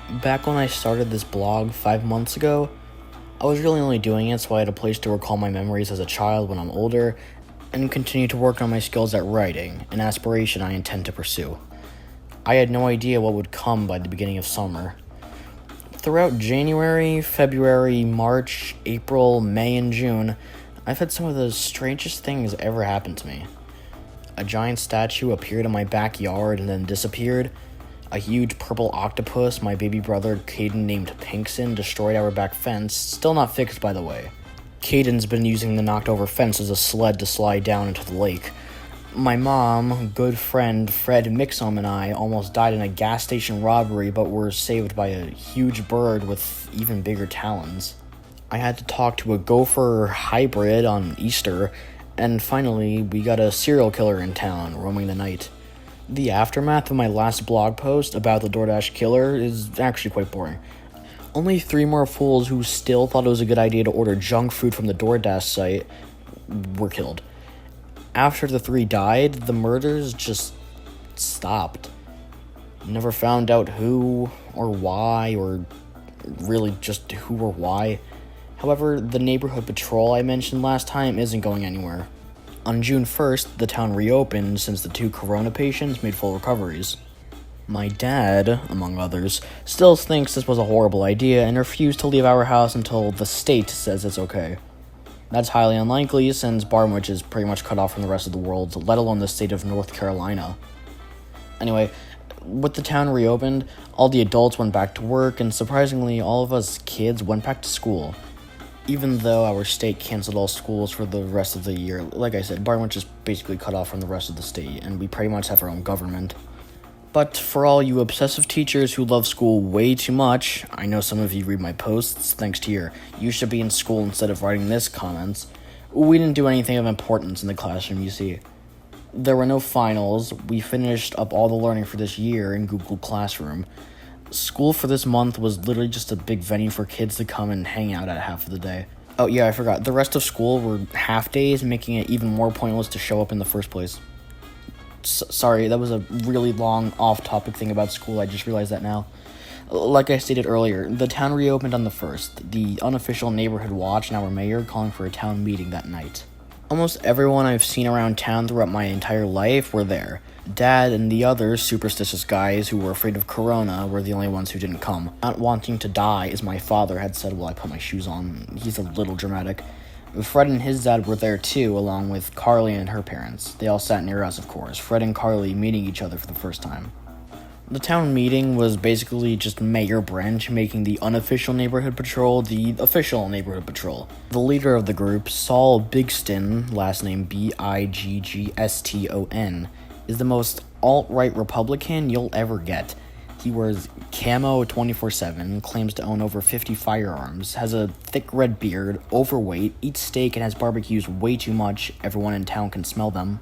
Back when I started this blog 5 months ago, I was really only doing it so I had a place to recall my memories as a child when I'm older, and continue to work on my skills at writing, an aspiration I intend to pursue. I had no idea what would come by the beginning of summer. Throughout January, February, March, April, May, and June, I've had some of the strangest things ever happen to me. A giant statue appeared in my backyard and then disappeared. A huge purple octopus my baby brother Caden named Pinkson destroyed our back fence, still not fixed by the way. Caden's been using the knocked over fence as a sled to slide down into the lake. My mom, good friend Fred Mixom, and I almost died in a gas station robbery but were saved by a huge bird with even bigger talons. I had to talk to a gopher hybrid on Easter, and finally we got a serial killer in town roaming the night. The aftermath of my last blog post about the DoorDash killer is actually quite boring. Only 3 more fools who still thought it was a good idea to order junk food from the DoorDash site were killed. After the 3 died, the murders just stopped. Never found out who or why, or really just who or why. However, the neighborhood patrol I mentioned last time isn't going anywhere. On June 1st, the town reopened since the 2 corona patients made full recoveries. My dad, among others, still thinks this was a horrible idea and refused to leave our house until the state says it's okay. That's highly unlikely since Barmwich is pretty much cut off from the rest of the world, let alone the state of North Carolina. Anyway, with the town reopened, all the adults went back to work, and surprisingly, all of us kids went back to school. Even though our state canceled all schools for the rest of the year, like I said, Barmwich is basically cut off from the rest of the state, and we pretty much have our own government. But for all you obsessive teachers who love school way too much, I know some of you read my posts, thanks to your "you should be in school instead of writing this" comments. We didn't do anything of importance in the classroom, you see. There were no finals, we finished up all the learning for this year in Google Classroom. School for this month was literally just a big venue for kids to come and hang out at half of the day. Oh yeah, I forgot. The rest of school were half days, making it even more pointless to show up in the first place. Sorry, that was a really long off-topic thing about school. I just realized that now. Like I stated earlier, the town reopened on the 1st, the unofficial neighborhood watch and our mayor calling for a town meeting that night. Almost everyone I've seen around town throughout my entire life were there. Dad and the other superstitious guys who were afraid of corona were the only ones who didn't come. Not wanting to die, as my father had said while I put my shoes on. He's a little dramatic. Fred and his dad were there too, along with Carly and her parents. They all sat near us, of course, Fred and Carly meeting each other for the first time. The town meeting was basically just Mayor Brent making the unofficial neighborhood patrol the official neighborhood patrol. The leader of the group, Saul Bigston, last name Bigggston, is the most alt-right Republican you'll ever get. He wears camo 24/7, claims to own over 50 firearms, has a thick red beard, overweight, eats steak, and has barbecues way too much. Everyone in town can smell them.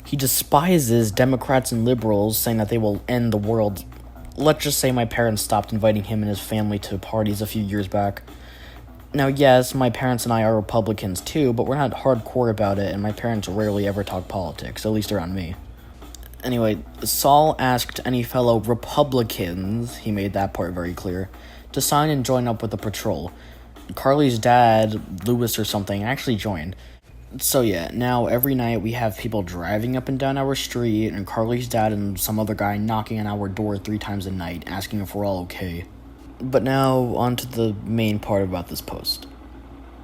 He despises Democrats and liberals, saying that they will end the world. Let's just say my parents stopped inviting him and his family to parties a few years back. Now, yes, my parents and I are Republicans too, but we're not hardcore about it, and my parents rarely ever talk politics, at least around me. Anyway, Saul asked any fellow Republicans, he made that part very clear, to sign and join up with the patrol. Carly's dad, Lewis or something, actually joined. So yeah, now every night we have people driving up and down our street, and Carly's dad and some other guy knocking on our door 3 times a night, asking if we're all okay. But now, on to the main part about this post.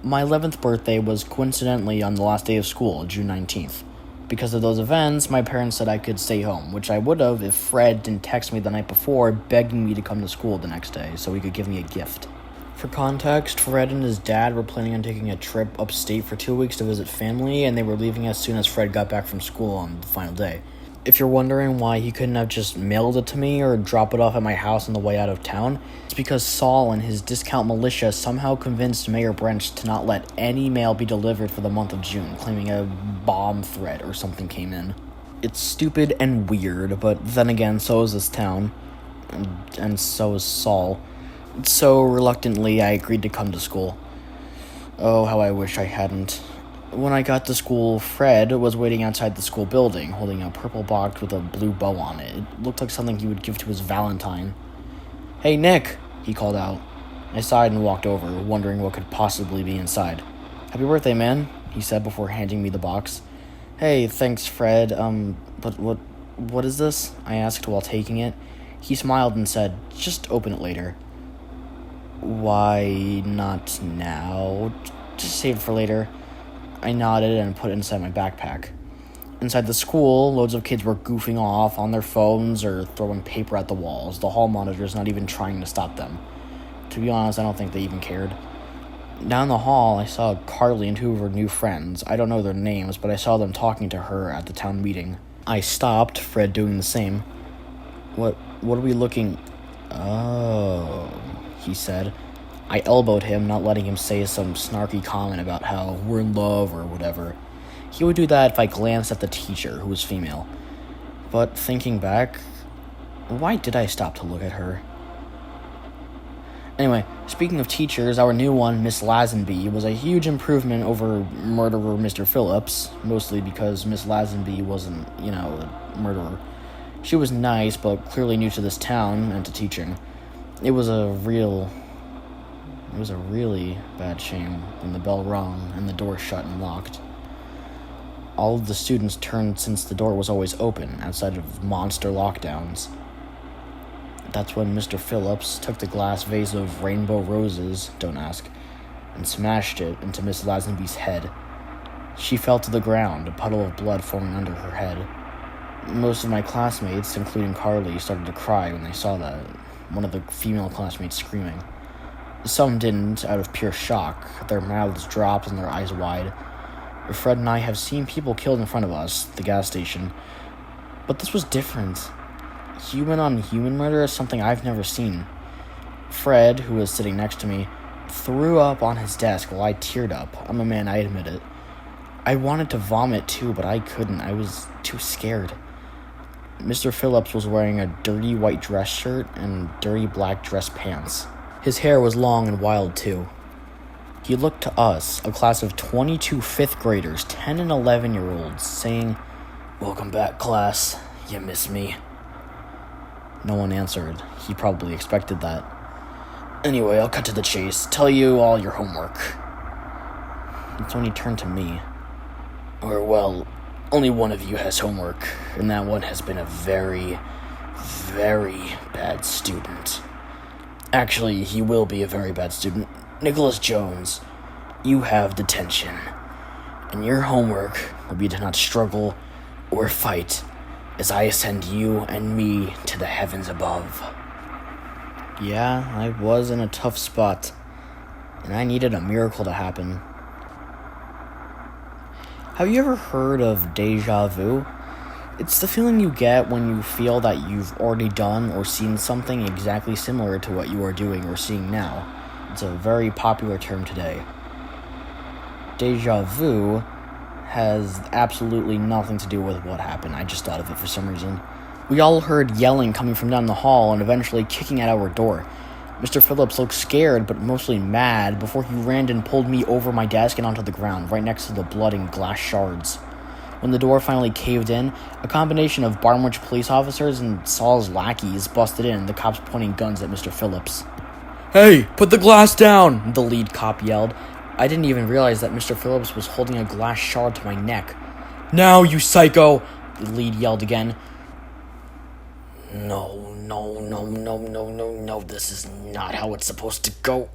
My 11th birthday was coincidentally on the last day of school, June 19th. Because of those events, my parents said I could stay home, which I would have if Fred didn't text me the night before begging me to come to school the next day so he could give me a gift. For context, Fred and his dad were planning on taking a trip upstate for 2 weeks to visit family, and they were leaving as soon as Fred got back from school on the final day. If you're wondering why he couldn't have just mailed it to me or drop it off at my house on the way out of town, it's because Saul and his discount militia somehow convinced Mayor Brent to not let any mail be delivered for the month of June, claiming a bomb threat or something came in. It's stupid and weird, but then again, so is this town, and so is Saul. So reluctantly, I agreed to come to school. Oh, how I wish I hadn't. When I got to school, Fred was waiting outside the school building, holding a purple box with a blue bow on it. It looked like something he would give to his Valentine. "Hey, Nick," he called out. I sighed and walked over, wondering what could possibly be inside. "Happy birthday, man," he said before handing me the box. "Hey, thanks, Fred. But what is this?" I asked while taking it. He smiled and said, "Just open it later." "Why not now? Just save it for later." I nodded and put it inside my backpack. Inside the school, loads of kids were goofing off on their phones or throwing paper at the walls, the hall monitors not even trying to stop them. To be honest, I don't think they even cared. Down the hall, I saw Carly and two of her new friends. I don't know their names, but I saw them talking to her at the town meeting. I stopped, Fred doing the same. What are we looking... Oh, he said. I elbowed him, not letting him say some snarky comment about how we're in love or whatever. He would do that if I glanced at the teacher, who was female. But thinking back, why did I stop to look at her? Anyway, speaking of teachers, our new one, Miss Lazenby, was a huge improvement over murderer Mr. Phillips, mostly because Miss Lazenby wasn't, a murderer. She was nice, but clearly new to this town and to teaching. It was a really bad shame when the bell rung and the door shut and locked. All of the students turned since the door was always open, outside of monster lockdowns. That's when Mr. Phillips took the glass vase of rainbow roses, don't ask, and smashed it into Miss Lazenby's head. She fell to the ground, a puddle of blood forming under her head. Most of my classmates, including Carly, started to cry when they saw that, one of the female classmates screaming. Some didn't, out of pure shock, their mouths dropped and their eyes wide. Fred and I have seen people killed in front of us, the gas station, but this was different. Human-on-human murder is something I've never seen. Fred, who was sitting next to me, threw up on his desk while I teared up. I'm a man, I admit it. I wanted to vomit too, but I couldn't. I was too scared. Mr. Phillips was wearing a dirty white dress shirt and dirty black dress pants. His hair was long and wild too. He looked to us, a class of 22 fifth graders, 10 and 11-year-olds, saying, "Welcome back, class. You miss me?" No one answered. He probably expected that. "Anyway, I'll cut to the chase. Tell you all your homework." That's when he turned to me. Well, only one of you has homework, and that one has been a very, very bad student. Actually, he will be a very bad student. Nicholas Jones, you have detention, and your homework will be to not struggle or fight as I ascend you and me to the heavens above. Yeah, I was in a tough spot, and I needed a miracle to happen. Have you ever heard of déjà vu? It's the feeling you get when you feel that you've already done or seen something exactly similar to what you are doing or seeing now. It's a very popular term today. Déjà vu has absolutely nothing to do with what happened. I just thought of it for some reason. We all heard yelling coming from down the hall and eventually kicking at our door. Mr. Phillips looked scared but mostly mad before he ran and pulled me over my desk and onto the ground, right next to the blood and glass shards. When the door finally caved in, a combination of Barmwich police officers and Saul's lackeys busted in, the cops pointing guns at Mr. Phillips. "Hey, put the glass down!" the lead cop yelled. I didn't even realize that Mr. Phillips was holding a glass shard to my neck. "Now, you psycho!" the lead yelled again. No, this is not how it's supposed to go.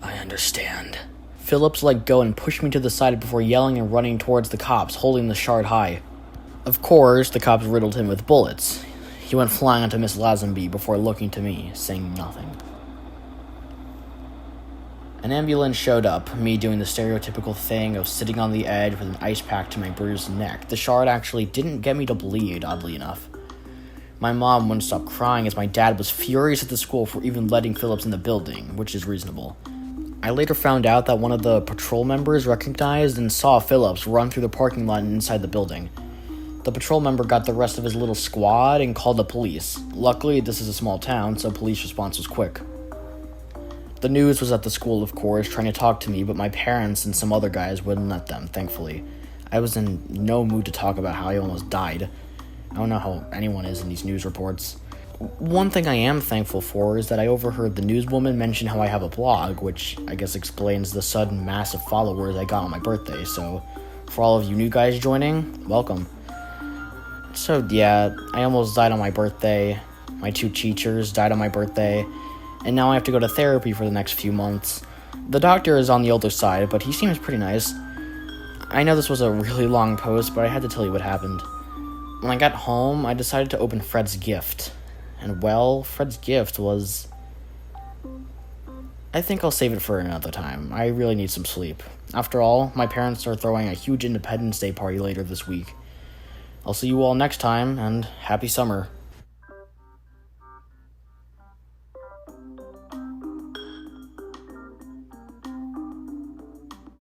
I understand. Phillips let go and pushed me to the side before yelling and running towards the cops, holding the shard high. Of course, the cops riddled him with bullets. He went flying onto Miss Lazenby before looking to me, saying nothing. An ambulance showed up, me doing the stereotypical thing of sitting on the edge with an ice pack to my bruised neck. The shard actually didn't get me to bleed, oddly enough. My mom wouldn't stop crying as my dad was furious at the school for even letting Phillips in the building, which is reasonable. I later found out that one of the patrol members recognized and saw Phillips run through the parking lot and inside the building. The patrol member got the rest of his little squad and called the police. Luckily, this is a small town, so police response was quick. The news was at the school, of course, trying to talk to me, but my parents and some other guys wouldn't let them, thankfully. I was in no mood to talk about how I almost died. I don't know how anyone is in these news reports. One thing I am thankful for is that I overheard the newswoman mention how I have a blog, which I guess explains the sudden massive followers I got on my birthday, so for all of you new guys joining, welcome. So yeah, I almost died on my birthday, my 2 teachers died on my birthday, and now I have to go to therapy for the next few months. The doctor is on the older side, but he seems pretty nice. I know this was a really long post, but I had to tell you what happened. When I got home, I decided to open Fred's gift. And well, Fred's gift was... I think I'll save it for another time. I really need some sleep. After all, my parents are throwing a huge Independence Day party later this week. I'll see you all next time, and happy summer.